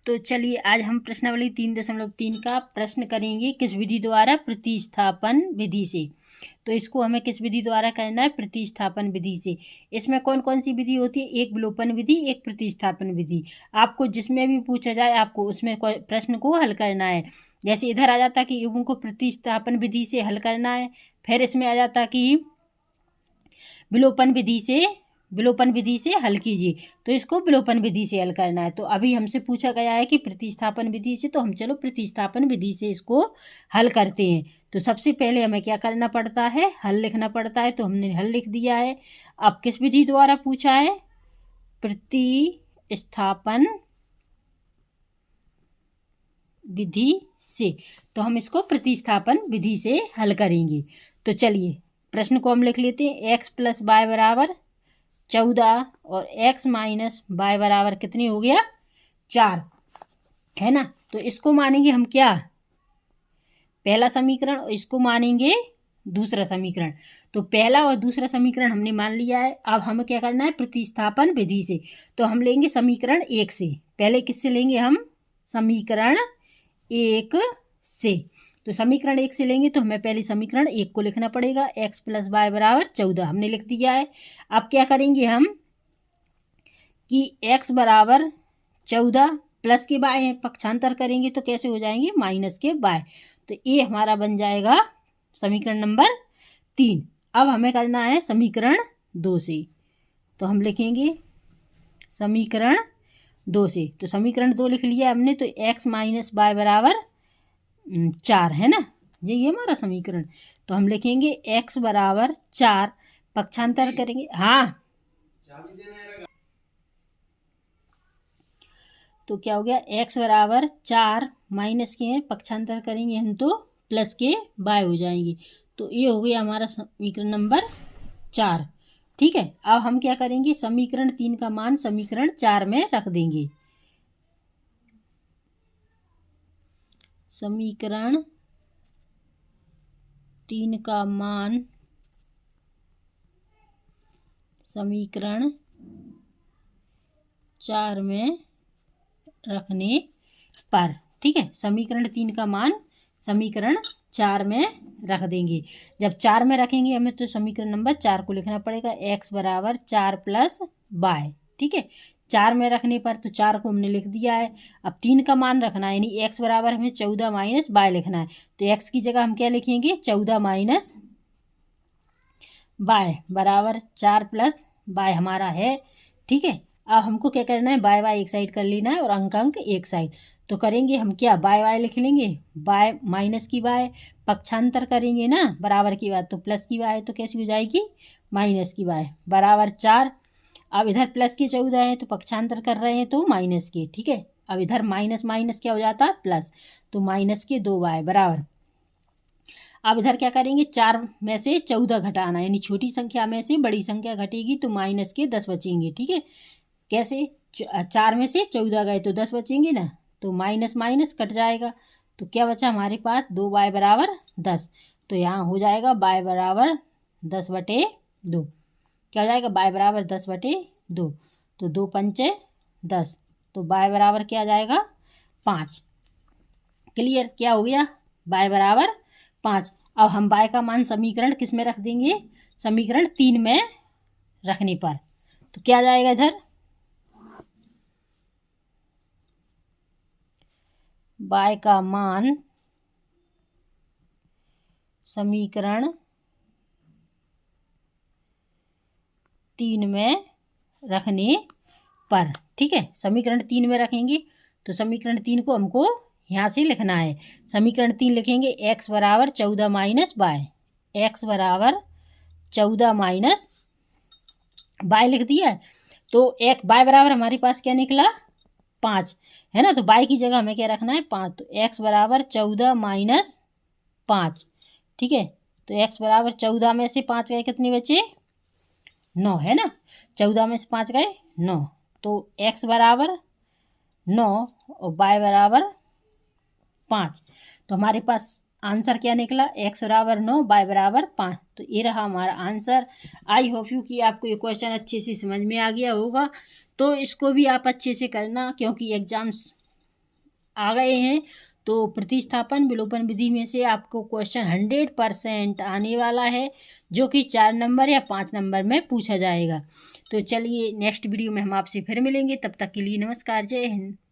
तो चलिए आज हम प्रश्नावली 3.3 का प्रश्न करेंगे किस विधि द्वारा प्रतिस्थापन विधि से। तो इसको हमें किस विधि द्वारा करना है, प्रतिस्थापन विधि से। इसमें कौन कौन सी विधि होती है, एक विलोपन विधि, एक प्रतिस्थापन विधि। आपको जिसमें भी पूछा जाए आपको उसमें प्रश्न को हल करना है। जैसे इधर आ जाता कि युग्म को प्रतिस्थापन विधि से हल करना है, फिर इसमें आ जाता कि विलोपन विधि से हल कीजिए, तो इसको विलोपन विधि से हल करना है। तो अभी हमसे पूछा गया है कि प्रतिस्थापन विधि से, तो हम चलो प्रतिस्थापन विधि से इसको हल करते हैं। तो सबसे पहले हमें क्या करना पड़ता है, हल लिखना पड़ता है। तो हमने हल लिख दिया है। अब किस विधि द्वारा पूछा है, प्रतिस्थापन विधि से, तो हम इसको प्रतिस्थापन विधि से हल करेंगे। तो चलिए प्रश्न को हम लिख लेते हैं। x + y बराबर 14 और x - y बराबर कितनी हो गया, 4 है ना। तो इसको मानेंगे हम क्या, पहला समीकरण, और इसको मानेंगे दूसरा समीकरण। तो पहला और दूसरा समीकरण हमने मान लिया है। अब हमें क्या करना है, प्रतिस्थापन विधि से। तो हम लेंगे समीकरण 1 से। पहले किससे लेंगे हम, समीकरण 1 से। तो समीकरण 1 से लेंगे तो हमें पहले समीकरण 1 को लिखना पड़ेगा। x + y बराबर 14 हमने लिख दिया है। अब क्या करेंगे हम कि x बराबर 14 प्लस के y पक्षांतर करेंगे तो कैसे हो जाएंगे, माइनस के y। तो ये हमारा बन जाएगा समीकरण नंबर 3। अब हमें करना है समीकरण 2 से। तो हम लिखेंगे समीकरण 2 से। तो समीकरण 2 लिख लिया हमने। तो x - y बराबर 4 है ना, यही है हमारा समीकरण। तो हम लिखेंगे x बराबर 4, पक्षांतर करेंगे। हाँ, तो क्या हो गया, x बराबर 4 माइनस के हैं, पक्षांतर करेंगे हम तो प्लस के y हो जाएंगे। तो ये हो गया हमारा समीकरण नंबर 4। ठीक है। अब हम क्या करेंगे, समीकरण 3 का मान समीकरण 4 में रख देंगे। समीकरण 3 का मान समीकरण 4 में रखने पर, ठीक है, समीकरण 3 का मान समीकरण 4 में रख देंगे। जब 4 में रखेंगे हमें तो समीकरण नंबर 4 को लिखना पड़ेगा। x बराबर 4 + y, ठीक है। 4 में रखने पर तो 4 को हमने लिख दिया है। अब 3 का मान रखना है, यानी x बराबर हमें 14 - y लिखना है। तो x की जगह हम क्या लिखेंगे, 14 - y बराबर 4 + y हमारा है। ठीक है। अब हमको क्या करना है, बाय बाय एक साइड कर लेना है और अंक एक साइड। तो करेंगे हम क्या, बाय बाय लिख लेंगे, बाय माइनस की बाय, पक्षांतर करेंगे ना बराबर की बात, तो प्लस की बाय तो कैसी हो जाएगी, माइनस की बाय बराबर 4। अब इधर प्लस के 14 है तो पक्षांतर कर रहे हैं तो माइनस के, ठीक है। अब इधर माइनस माइनस क्या हो जाता है, प्लस, तो माइनस के 2y बराबर। अब इधर क्या करेंगे, 4 में से 14 घटाना, यानी छोटी संख्या में से बड़ी संख्या घटेगी तो माइनस के 10 बचेंगे। ठीक है। कैसे, 4 में से 14 गए तो 10 बचेंगे ना, तो माइनस माइनस कट जाएगा। तो क्या बचा हमारे पास, 2y बराबर 10। तो यहाँ हो जाएगा y बराबर 10/2। क्या हो जाएगा, y बराबर 10/2। तो 2 पंचे 10, तो y बराबर क्या आ जाएगा, 5। क्लियर, क्या हो गया, y बराबर 5। अब हम y का मान समीकरण किस में रख देंगे, समीकरण 3 में रखने पर। तो क्या आ जाएगा, इधर y का मान समीकरण 3 में रखने पर, ठीक है। समीकरण 3 में रखेंगे तो समीकरण 3 को हमको यहाँ से लिखना है। समीकरण 3 लिखेंगे, x बराबर 14 - y, x बराबर 14 - y लिख दिया है। तो एक y बराबर हमारे पास क्या निकला, 5 है ना। तो y की जगह हमें क्या रखना है, 5। तो x बराबर 14 - 5, ठीक है। तो x बराबर 14 में से 5 गए कितने बचे, 9 है ना। 14 में से 5 गए 9, तो x बराबर 9 और y बराबर 5। तो हमारे पास आंसर क्या निकला, x बराबर 9, y बराबर 5। तो ये रहा हमारा आंसर। आई होप यू कि आपको ये क्वेश्चन अच्छे से समझ में आ गया होगा। तो इसको भी आप अच्छे से करना, क्योंकि एग्ज़ाम्स आ गए हैं तो प्रतिस्थापन विलोपन विधि में से आपको क्वेश्चन 100% आने वाला है, जो कि 4 नंबर या 5 नंबर में पूछा जाएगा। तो चलिए नेक्स्ट वीडियो में हम आपसे फिर मिलेंगे, तब तक के लिए नमस्कार, जय हिंद।